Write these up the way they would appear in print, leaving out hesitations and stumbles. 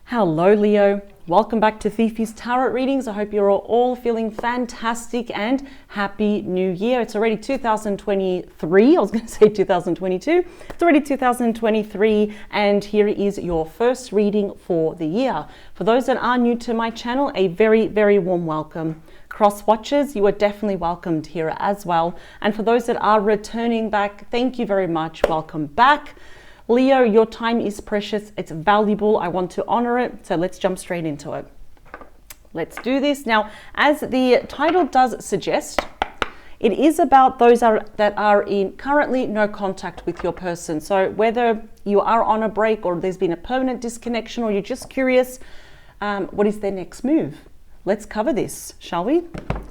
Hello Leo, welcome back to Fifi's Tarot Readings. I hope you're all feeling fantastic and happy new year. It's already 2023, I was going to say 2022. It's already 2023 and here is your first reading for the year. For those that are new to my channel, a very, very warm welcome. Cross watchers, you are definitely welcomed here as well. And for those that are returning back, thank you very much. Welcome back. Leo, your time is precious. It's valuable. I want to honor it. So let's jump straight into it. Let's do this. Now, as the title does suggest, it is about those that are in currently no contact with your person. So whether you are on a break or there's been a permanent disconnection or you're just curious, what is their next move? Let's cover this, shall we?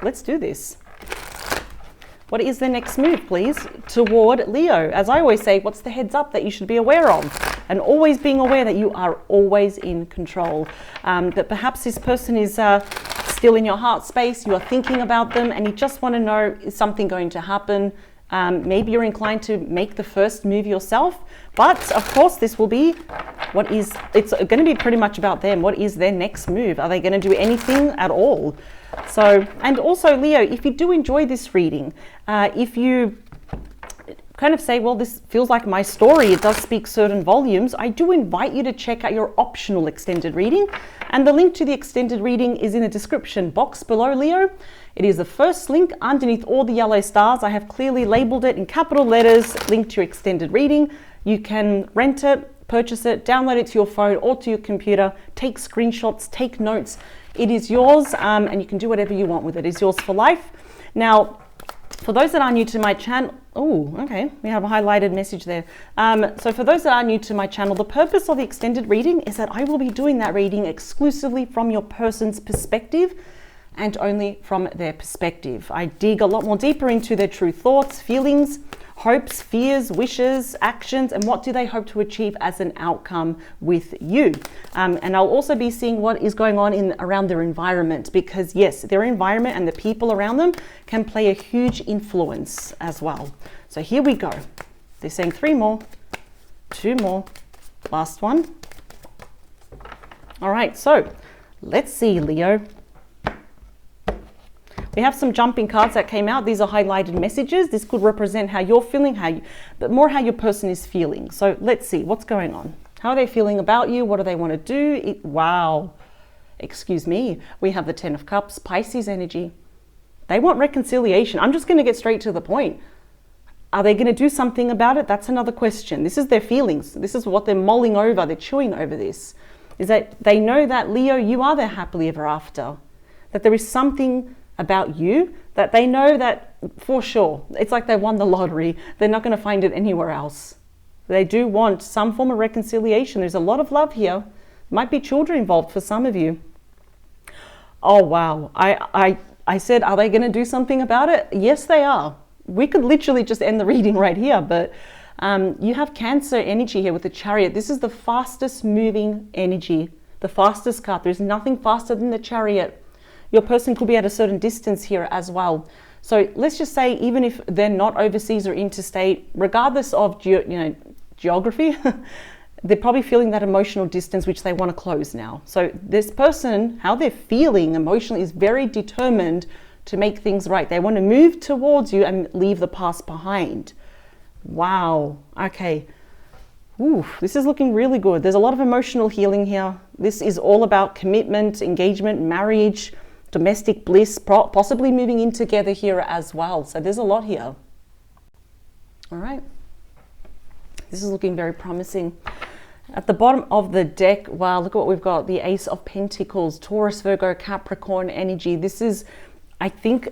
Let's do this. What is the next move, please, toward Leo? As I always say, what's the heads up that you should be aware of? And always being aware that you are always in control. That perhaps this person is still in your heart space, you are thinking about them, and you just want to know, is something going to happen? Maybe you're inclined to make the first move yourself. But, of course, this will be it's going to be pretty much about them. What is their next move? Are they going to do anything at all? So, and also Leo, if you do enjoy this reading, if you kind of say, well, this feels like my story, it does speak certain volumes, I do invite you to check out your optional extended reading. And the link to the extended reading is in the description box below, Leo. It is the first link underneath all the yellow stars. I have clearly labeled it in capital letters, link to your extended reading. You can rent it, purchase it, download it to your phone or to your computer, take screenshots, take notes. It is yours and you can do whatever you want with it. It's yours for life. Now, for those that are new to my channel, oh, okay, we have a highlighted message there. So for those that are new to my channel, the purpose of the extended reading is that I will be doing that reading exclusively from your person's perspective and only from their perspective. I dig a lot more deeper into their true thoughts, feelings, hopes, fears, wishes, actions, and what do they hope to achieve as an outcome with you. And I'll also be seeing what is going on around their environment, because yes, their environment and the people around them can play a huge influence as well. So here we go. They're saying 3 more, 2 more, last one. All right, so let's see, Leo. We have some jumping cards that came out. These are highlighted messages. This could represent how you're feeling, but more how your person is feeling. So let's see what's going on. How are they feeling about you? What do they want to do? Wow. Excuse me. We have the 10 of Cups, Pisces energy. They want reconciliation. I'm just going to get straight to the point. Are they going to do something about it? That's another question. This is their feelings. This is what they're mulling over. They're chewing over this. Is that they know that, Leo, you are their happily ever after. That there is something about you that they know that for sure. It's like they won the lottery. They're not going to find it anywhere else. They do want some form of reconciliation. There's a lot of love here. Might be children involved for some of you. Oh, wow. I said, are they going to do something about it? Yes, they are. We could literally just end the reading right here, but you have Cancer energy here with the Chariot. This is the fastest moving energy, the fastest card. There's nothing faster than the Chariot. Your person could be at a certain distance here as well. So let's just say, even if they're not overseas or interstate, regardless of geography, they're probably feeling that emotional distance, which they want to close now. So this person, how they're feeling emotionally, is very determined to make things right. They want to move towards you and leave the past behind. Wow. Okay. Ooh, this is looking really good. There's a lot of emotional healing here. This is all about commitment, engagement, marriage, domestic bliss, possibly moving in together here as well. So there's a lot here. All right. This is looking very promising. At the bottom of the deck, wow, look at what we've got. The Ace of Pentacles, Taurus, Virgo, Capricorn energy. This is, I think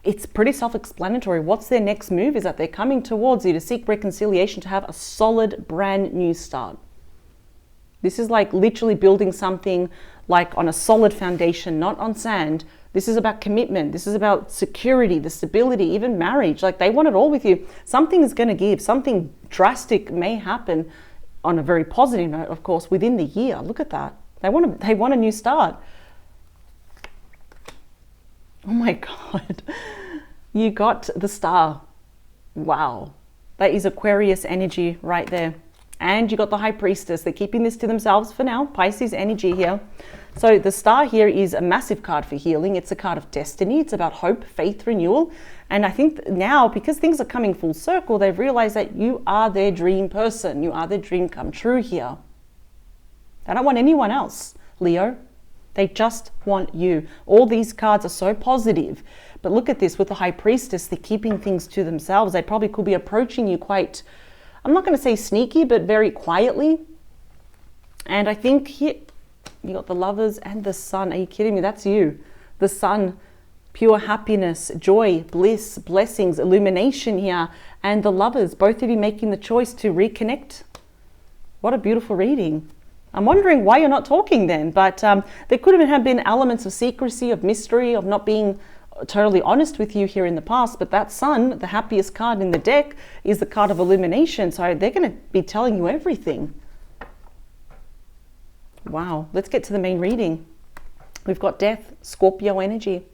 it's pretty self-explanatory. What's their next move is that they're coming towards you to seek reconciliation, to have a solid brand new start. This is like literally building something like on a solid foundation, not on sand. This is about commitment. This is about security, the stability, even marriage. Like they want it all with you. Something is going to give. Something drastic may happen on a very positive note, of course, within the year. Look at that. They want a new start. Oh my God. You got the Star. Wow. That is Aquarius energy right there. And you got the High Priestess. They're keeping this to themselves for now. Pisces energy here. So the Star here is a massive card for healing. It's a card of destiny. It's about hope, faith, renewal. And I think now, because things are coming full circle, they've realized that you are their dream person. You are their dream come true here. They don't want anyone else, Leo. They just want you. All these cards are so positive. But look at this with the High Priestess. They're keeping things to themselves. They probably could be approaching you quite, I'm not going to say sneaky, but very quietly. And I think here, you got the Lovers and the Sun. Are you kidding me? That's you. The Sun, pure happiness, joy, bliss, blessings, illumination here. And the Lovers, both of you making the choice to reconnect. What a beautiful reading. I'm wondering why you're not talking then, but there could have been elements of secrecy, of mystery, of not being totally honest with you here in the past. But that Sun, the happiest card in the deck, is the card of illumination. So they're going to be telling you everything. Wow. Let's get to the main reading. We've got Death, Scorpio energy.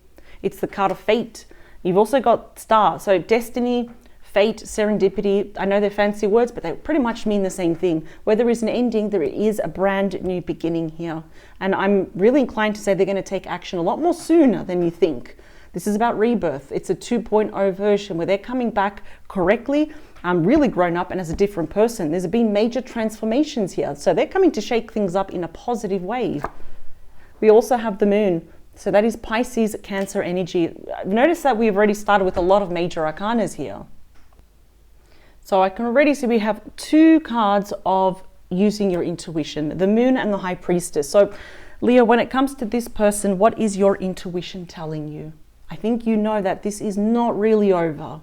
It's the card of fate. You've also got Star. So destiny, fate, serendipity. I know they're fancy words, but they pretty much mean the same thing. Where there is an ending, there is a brand new beginning here. And I'm really inclined to say they're going to take action a lot more sooner than you think. This is about rebirth. It's a 2.0 version where they're coming back correctly, really grown up and as a different person. There's been major transformations here. So they're coming to shake things up in a positive way. We also have the Moon. So that is Pisces, Cancer energy. Notice that we've already started with a lot of major arcanas here. So I can already see we have two cards of using your intuition, the Moon and the High Priestess. So Leo, when it comes to this person, what is your intuition telling you? I think you know that this is not really over.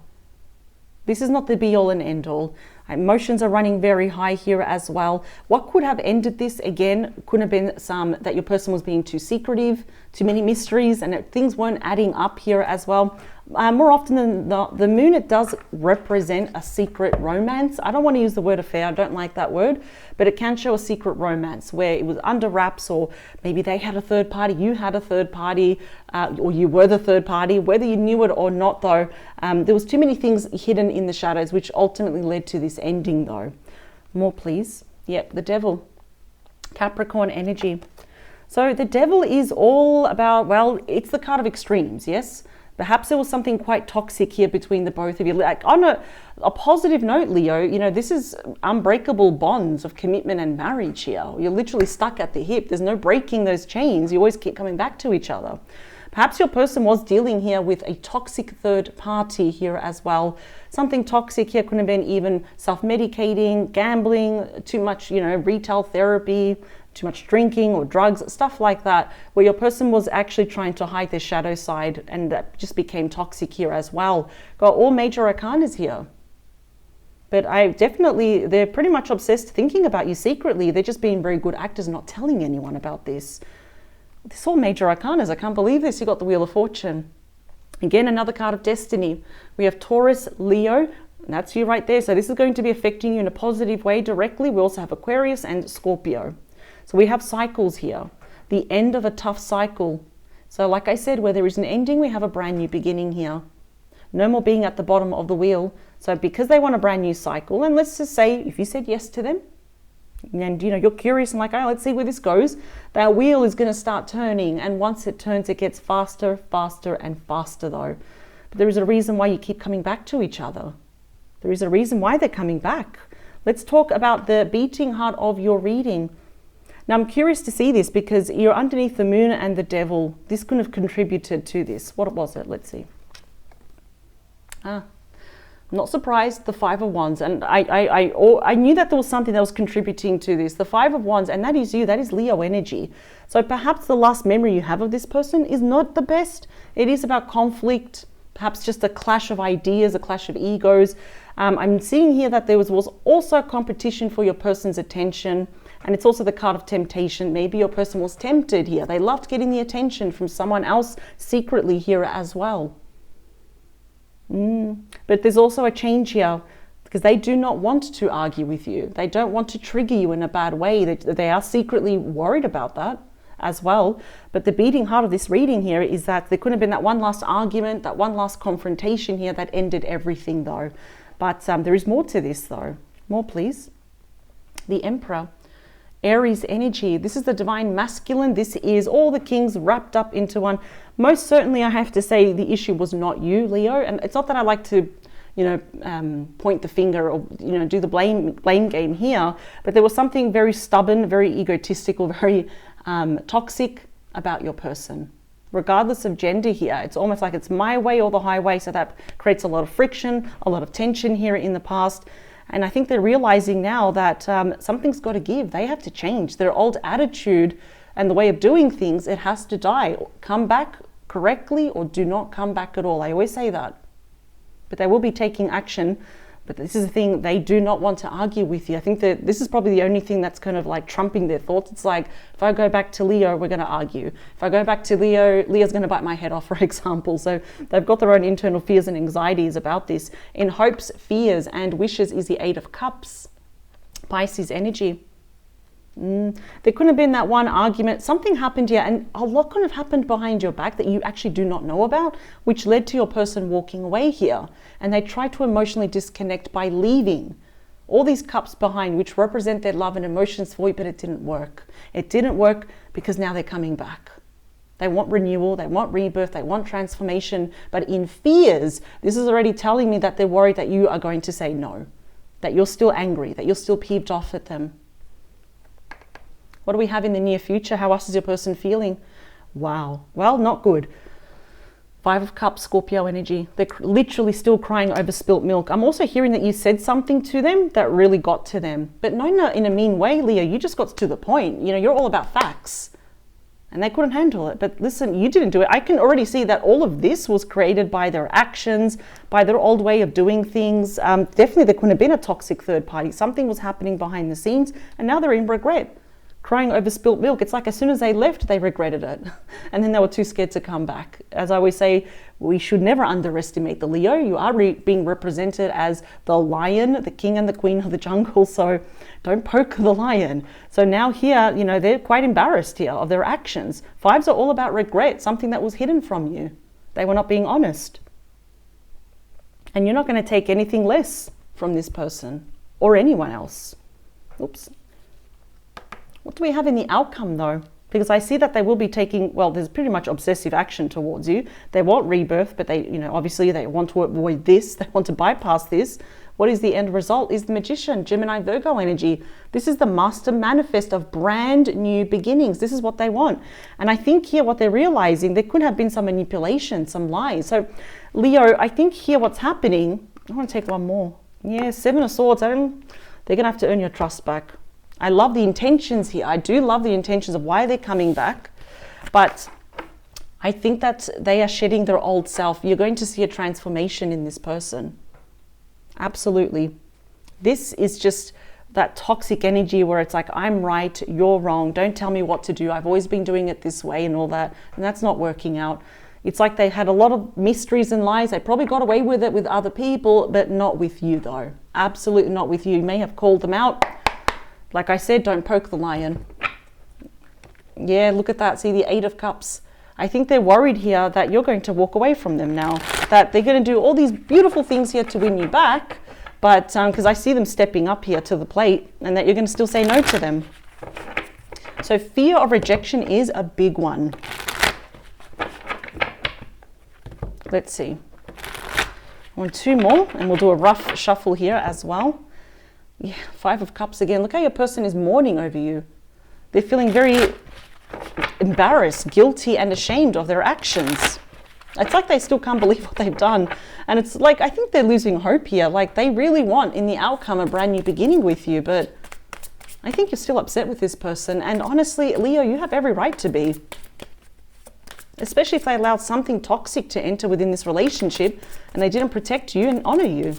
This is not the be all and end all. Emotions are running very high here as well. What could have ended this again could have been that your person was being too secretive, too many mysteries, and things weren't adding up here as well. More often than not, the Moon, it does represent a secret romance. I don't want to use the word affair. I don't like that word, but it can show a secret romance where it was under wraps, or maybe they had a third party, you had a third party, or you were the third party. Whether you knew it or not, though, there was too many things hidden in the shadows, which ultimately led to this ending, though. More, please. Yep, the Devil, Capricorn energy. So the Devil is all about, well, it's the card of extremes, yes? Perhaps there was something quite toxic here between the both of you. Like on a positive note, Leo, you know, this is unbreakable bonds of commitment and marriage here. You're literally stuck at the hip. There's no breaking those chains. You always keep coming back to each other. Perhaps your person was dealing here with a toxic third party here as well. Something toxic here could have been even self-medicating, gambling, too much, you know, retail therapy, too much drinking or drugs, stuff like that, where your person was actually trying to hide their shadow side, and that just became toxic here as well. Got all major arcanas here. But they're pretty much obsessed thinking about you secretly. They're just being very good actors, not telling anyone about this. This all major arcanas. I can't believe this. You got the Wheel of Fortune. Again, another card of destiny. We have Taurus, Leo, and that's you right there. So this is going to be affecting you in a positive way directly. We also have Aquarius and Scorpio. So we have cycles here, the end of a tough cycle. So like I said, where there is an ending, we have a brand new beginning here. No more being at the bottom of the wheel. So because they want a brand new cycle, and let's just say if you said yes to them, and you know you're curious and like, oh, let's see where this goes, that wheel is going to start turning, and once it turns, it gets faster, faster, and faster though. But there is a reason why you keep coming back to each other. There is a reason why they're coming back. Let's talk about the beating heart of your reading. Now, I'm curious to see this because you're underneath the Moon and the Devil. This could have contributed to this. What was it? Let's see. I'm not surprised, the Five of Wands. And I knew that there was something that was contributing to this. The Five of Wands, and that is you. That is Leo energy. So perhaps the last memory you have of this person is not the best. It is about conflict, perhaps just a clash of ideas, a clash of egos. I'm seeing here that there was also competition for your person's attention. And it's also the card of temptation. Maybe your person was tempted here. They loved getting the attention from someone else secretly here as well. But there's also a change here because they do not want to argue with you. They don't want to trigger you in a bad way. They are secretly worried about that as well. But the beating heart of this reading here is that there could have been that one last argument, that one last confrontation here that ended everything though. But there is more to this though. More, please. The Emperor. Aries energy. This is the divine masculine. This is all the kings wrapped up into one. Most certainly, I have to say the issue was not you, Leo. And it's not that I like to, point the finger or, do the blame game here. But there was something very stubborn, very egotistical, very toxic about your person. Regardless of gender here, it's almost like it's my way or the highway. So that creates a lot of friction, a lot of tension here in the past. And I think they're realizing now that something's got to give. They have to change their old attitude and the way of doing things. It has to die. Come back correctly or do not come back at all. I always say that. But they will be taking action. But this is the thing, they do not want to argue with you. I think that this is probably the only thing that's kind of like trumping their thoughts. It's like, if I go back to Leo, we're going to argue. If I go back to Leo, Leo's going to bite my head off, for example. So they've got their own internal fears and anxieties about this. In hopes, fears, and wishes is the Eight of Cups. Pisces energy. There couldn't have been that one argument. Something happened here, and a lot could have happened behind your back that you actually do not know about, which led to your person walking away here. And they tried to emotionally disconnect by leaving all these cups behind, which represent their love and emotions for you, but it didn't work. It didn't work because now they're coming back. They want renewal, they want rebirth, they want transformation. But in fears, this is already telling me that they're worried that you are going to say no, that you're still angry, that you're still peeved off at them. What do we have in the near future? How else is your person feeling? Wow. Well, not good. Five of Cups, Scorpio energy. They're literally still crying over spilt milk. I'm also hearing that you said something to them that really got to them. But not in a mean way, Leo. You just got to the point. You're all about facts. And they couldn't handle it. But listen, you didn't do it. I can already see that all of this was created by their actions, by their old way of doing things. Definitely there couldn't have been a toxic third party. Something was happening behind the scenes. And now they're in regret. Crying over spilt milk. It's like as soon as they left, they regretted it. And then they were too scared to come back. As I always say, we should never underestimate the Leo. You are being represented as the lion, the king and the queen of the jungle. So don't poke the lion. So now here, they're quite embarrassed here of their actions. Fives are all about regret, something that was hidden from you. They were not being honest. And you're not going to take anything less from this person or anyone else. Oops. What do we have in the outcome though? Because I see that they will be taking, there's pretty much obsessive action towards you. They want rebirth, but they, obviously they want to avoid this. They want to bypass this. What is the end result? Is the Magician, Gemini, Virgo energy. This is the master manifest of brand new beginnings. This is what they want. And I think here what they're realizing, there could have been some manipulation, some lies. So Leo, I think here what's happening, I want to take one more. Yeah, Seven of Swords. They're going to have to earn your trust back. I love the intentions here. I do love the intentions of why they're coming back. But I think that they are shedding their old self. You're going to see a transformation in this person. Absolutely. This is just that toxic energy where it's like, I'm right, you're wrong. Don't tell me what to do. I've always been doing it this way and all that. And that's not working out. It's like they had a lot of mysteries and lies. They probably got away with it with other people, but not with you though. Absolutely not with you. You may have called them out. Like I said, don't poke the lion. Yeah, look at that. See the Eight of Cups. I think they're worried here that you're going to walk away from them now. That they're going to do all these beautiful things here to win you back. But because I see them stepping up here to the plate and that you're going to still say no to them. So fear of rejection is a big one. Let's see. I want two more and we'll do a rough shuffle here as well. Yeah, Five of Cups again. Look how your person is mourning over you. They're feeling very embarrassed, guilty, and ashamed of their actions. It's like they still can't believe what they've done. And it's like, I think they're losing hope here. Like they really want in the outcome a brand new beginning with you, but I think you're still upset with this person. And honestly, Leo, you have every right to be. Especially if they allowed something toxic to enter within this relationship and they didn't protect you and honor you.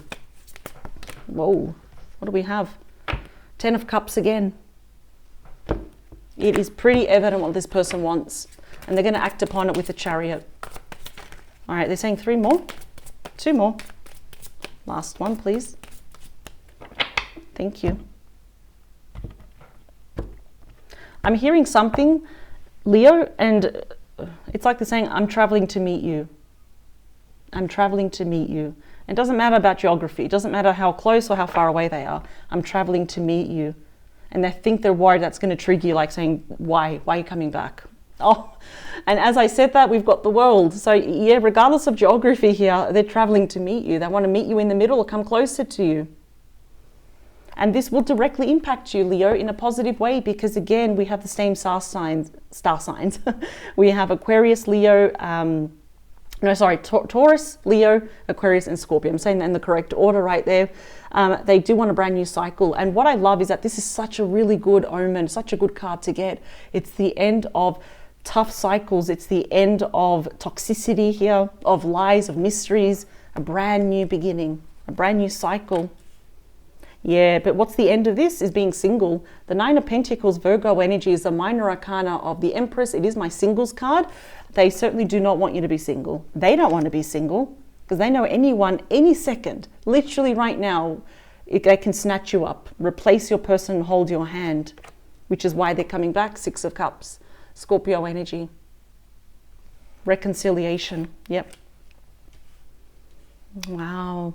Whoa. What do we have? Ten of Cups again. It is pretty evident what this person wants. And they're going to act upon it with the Chariot. All right, they're saying three more. Two more. Last one, please. Thank you. I'm hearing something, Leo, and it's like they're saying, I'm traveling to meet you. I'm traveling to meet you. It doesn't matter about geography. It doesn't matter how close or how far away they are. I'm traveling to meet you. and they think they're worried that's going to trigger you, like saying, why are you coming back? Oh, and as I said that, we've got the world. So yeah, regardless of geography here, they're traveling to meet you. They want to meet you in the middle or come closer to you. And this will directly impact you, Leo, in a positive way, because again, we have the same star signs. We have Aquarius, Leo, Taurus, Leo, Aquarius, and Scorpio. I'm saying that in the correct order right there. They do want a brand new cycle. And what I love is that this is such a really good omen, such a good card to get. It's the end of tough cycles. It's the end of toxicity here, of lies, of mysteries, a brand new beginning, a brand new cycle. Yeah, but what's the end of this is being single. The Nine of Pentacles, Virgo energy, is the minor arcana of the Empress. It is my singles card. They certainly do not want you to be single. They don't want to be single because they know anyone, any second, literally right now, they can snatch you up, replace your person and hold your hand, which is why they're coming back. Six of Cups, Scorpio energy. Reconciliation, yep. Wow.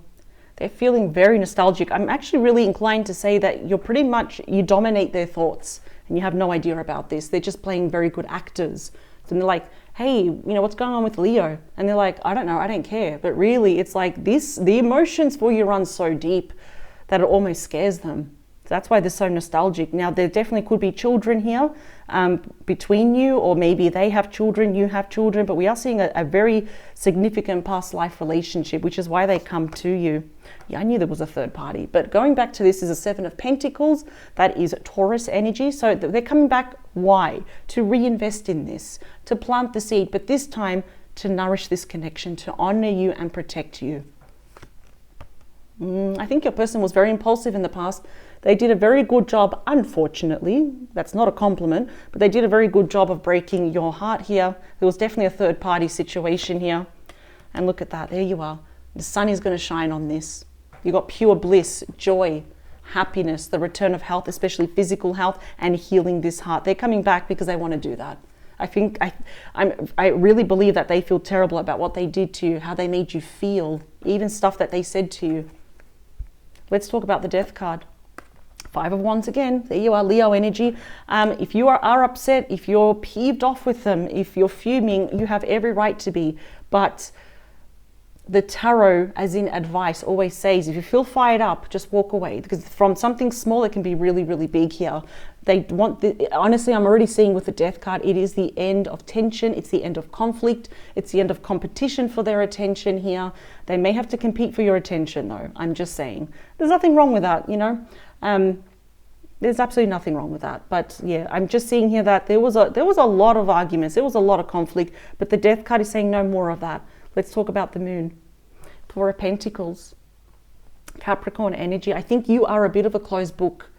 They're feeling very nostalgic. I'm actually really inclined to say that you dominate their thoughts and you have no idea about this. They're just playing very good actors. So they're like, hey, what's going on with Leo? And they're like, I don't know, I don't care. But really, it's like the emotions for you run so deep that it almost scares them. So that's why they're so nostalgic. Now, there definitely could be children here between you, or maybe they have children, you have children, but we are seeing a very significant past life relationship, which is why they come to you. Yeah, I knew there was a third party, but going back to this is a Seven of Pentacles. That is Taurus energy. So they're coming back. Why? To reinvest in this, to plant the seed, but this time to nourish this connection, to honor you and protect you. I think your person was very impulsive in the past. They did a very good job, unfortunately, that's not a compliment, but they did a very good job of breaking your heart here. There was definitely a third party situation here. And look at that, there you are. The sun is going to shine on this. You got pure bliss, joy, happiness, the return of health, especially physical health, and healing this heart. They're coming back because they want to do that. I really believe that they feel terrible about what they did to you, how they made you feel, even stuff that they said to you. Let's talk about the Death card. Five of Wands again. There you are, Leo energy. If you are upset, if you're peeved off with them, if you're fuming, you have every right to be. But the tarot, as in advice, always says, if you feel fired up, just walk away. Because from something small, it can be really, really big here. They want, honestly, I'm already seeing with the Death card, it is the end of tension. It's the end of conflict. It's the end of competition for their attention here. They may have to compete for your attention, though. I'm just saying. There's nothing wrong with that, There's absolutely nothing wrong with that. But yeah, I'm just seeing here that there was a lot of arguments. There was a lot of conflict. But the Death card is saying no more of that. Let's talk about the Moon. Four of Pentacles, Capricorn energy. I think you are a bit of a closed book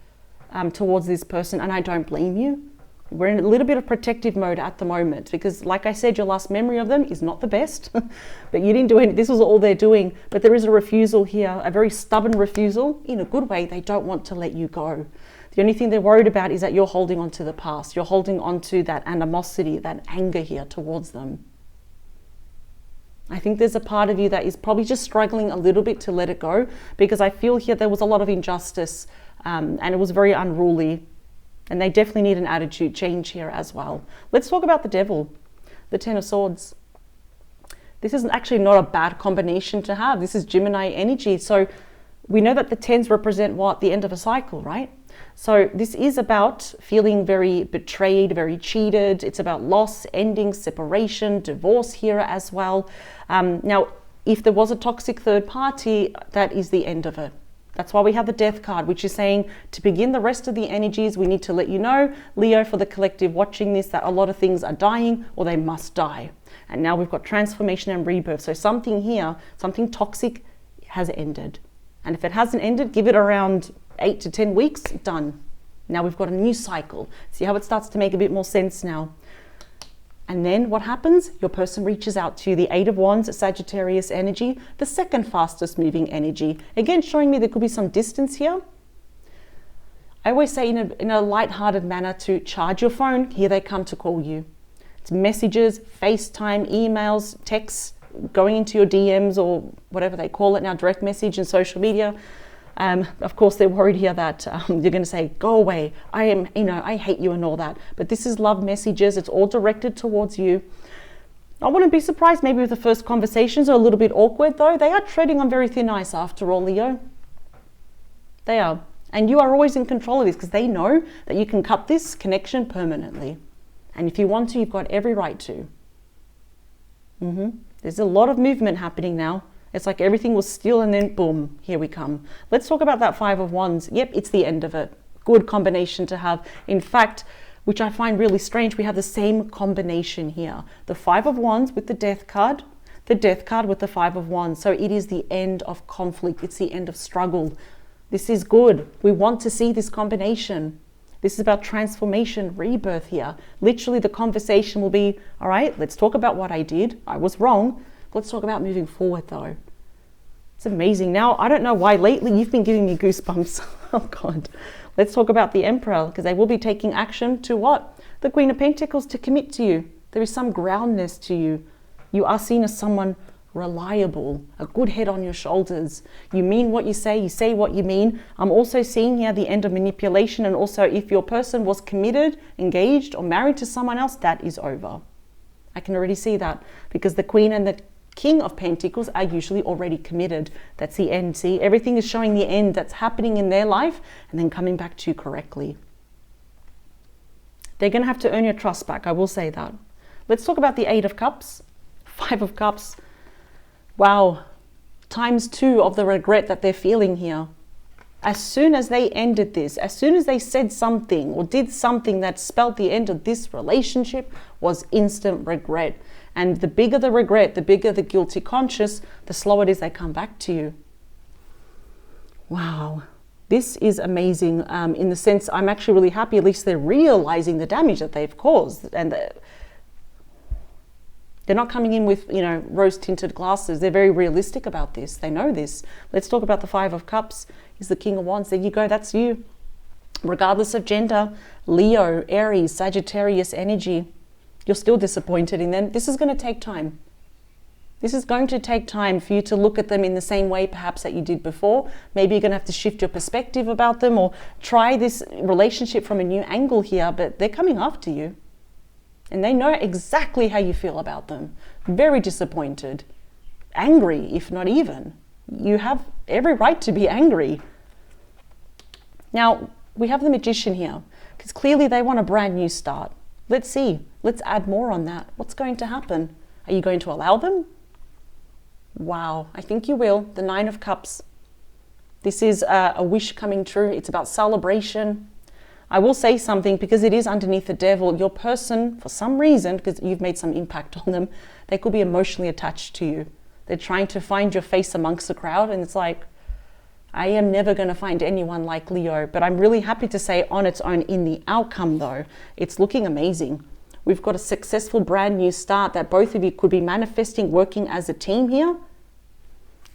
towards this person, and I don't blame you. We're in a little bit of protective mode at the moment because, like I said, your last memory of them is not the best, but you didn't do anything. This was all they're doing. But there is a refusal here, a very stubborn refusal. In a good way, they don't want to let you go. The only thing they're worried about is that you're holding on to the past. You're holding on to that animosity, that anger here towards them. I think there's a part of you that is probably just struggling a little bit to let it go, because I feel here there was a lot of injustice and it was very unruly, and they definitely need an attitude change here as well. Let's talk about the Devil, the Ten of Swords. This is actually not a bad combination to have. This is Gemini energy. So we know that the tens represent what? The end of a cycle, right? So this is about feeling very betrayed, very cheated. It's about loss, ending, separation, divorce here as well. Now, if there was a toxic third party, that is the end of it. That's why we have the Death card, which is saying to begin the rest of the energies, we need to let you know, Leo, for the collective watching this, that a lot of things are dying or they must die. And now we've got transformation and rebirth. So something here, something toxic has ended. And if it hasn't ended, give it around 8 to 10 weeks, done. Now we've got a new cycle. See how it starts to make a bit more sense now. And then what happens? Your person reaches out to you. The Eight of Wands, Sagittarius energy, the second fastest moving energy. Again, showing me there could be some distance here. I always say in a light-hearted manner to charge your phone. Here they come to call you. It's messages, FaceTime, emails, texts, going into your DMs or whatever they call it now, direct message and social media. Of course, they're worried here that you're going to say, go away. I hate you and all that. But this is love messages. It's all directed towards you. I wouldn't be surprised maybe if the first conversations are a little bit awkward, though. They are treading on very thin ice after all, Leo. They are. And you are always in control of this because they know that you can cut this connection permanently. And if you want to, you've got every right to. There's a lot of movement happening now. It's like everything was still and then boom, here we come. Let's talk about that Five of Wands. Yep, it's the end of it. Good combination to have. In fact, which I find really strange, we have the same combination here. The Five of Wands with the Death card, the Death card with the Five of Wands. So it is the end of conflict. It's the end of struggle. This is good. We want to see this combination. This is about transformation, rebirth here. Literally the conversation will be, all right, let's talk about what I did. I was wrong. Let's talk about moving forward though. It's amazing. Now, I don't know why lately you've been giving me goosebumps. Oh God. Let's talk about the Emperor, because they will be taking action to what? The Queen of Pentacles, to commit to you. There is some groundness to you. You are seen as someone reliable, a good head on your shoulders. You mean what you say what you mean. I'm also seeing here the end of manipulation, and also if your person was committed, engaged, or married to someone else, that is over. I can already see that because the Queen and the King of Pentacles are usually already committed. That's the end. See, everything is showing the end that's happening in their life and then coming back to you correctly. They're going to have to earn your trust back. I will say that. Let's talk about the Eight of Cups, Five of Cups. Wow. ×2 of the regret that they're feeling here. As soon as they ended this, as soon as they said something or did something that spelled the end of this relationship, was instant regret. And the bigger the regret, the bigger the guilty conscience, the slower it is they come back to you. Wow. This is amazing in the sense I'm actually really happy. At least they're realizing the damage that they've caused. And they're not coming in with, rose-tinted glasses. They're very realistic about this. They know this. Let's talk about the Five of Cups. Is the King of Wands. There you go. That's you. Regardless of gender, Leo, Aries, Sagittarius energy. You're still disappointed in them. This is going to take time. This is going to take time for you to look at them in the same way perhaps that you did before. Maybe you're going to have to shift your perspective about them or try this relationship from a new angle here, but they're coming after you. And they know exactly how you feel about them. Very disappointed. Angry, if not even. You have every right to be angry. Now, we have the Magician here, because clearly they want a brand new start. Let's see. Let's add more on that. What's going to happen? Are you going to allow them? Wow, I think you will. The Nine of Cups. This is a wish coming true. It's about celebration. I will say something, because it is underneath the Devil. Your person, for some reason, because you've made some impact on them, they could be emotionally attached to you. They're trying to find your face amongst the crowd, and it's like, I am never going to find anyone like Leo. But I'm really happy to say on its own, in the outcome though, it's looking amazing. We've got a successful brand new start that both of you could be manifesting, working as a team here.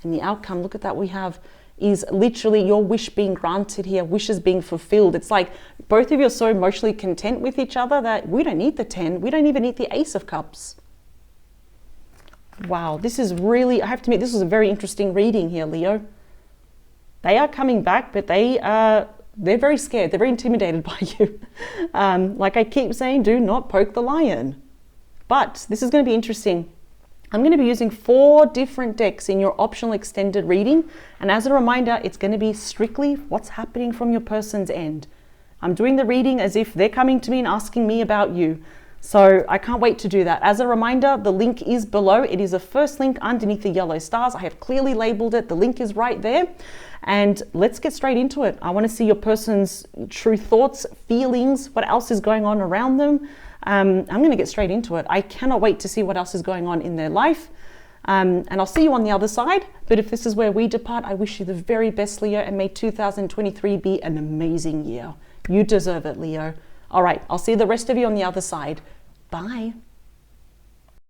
And the outcome, look at that, we have is literally your wish being granted here, wishes being fulfilled. It's like both of you are so emotionally content with each other that we don't need the 10. We don't even need the Ace of Cups. Wow, this is really, I have to admit, this was a very interesting reading here, Leo. They are coming back, but they're very scared. They're very intimidated by you. Like I keep saying, do not poke the lion. But this is going to be interesting. I'm going to be using 4 different decks in your optional extended reading. And as a reminder, it's going to be strictly what's happening from your person's end. I'm doing the reading as if they're coming to me and asking me about you. So I can't wait to do that. As a reminder, the link is below. It is the first link underneath the yellow stars. I have clearly labeled it. The link is right there. And let's get straight into it. I want to see your person's true thoughts, feelings, what else is going on around them. I'm going to get straight into it. I cannot wait to see what else is going on in their life. And I'll see you on the other side. But if this is where we depart, I wish you the very best, Leo, and may 2023 be an amazing year. You deserve it, Leo. All right, I'll see the rest of you on the other side. Bye.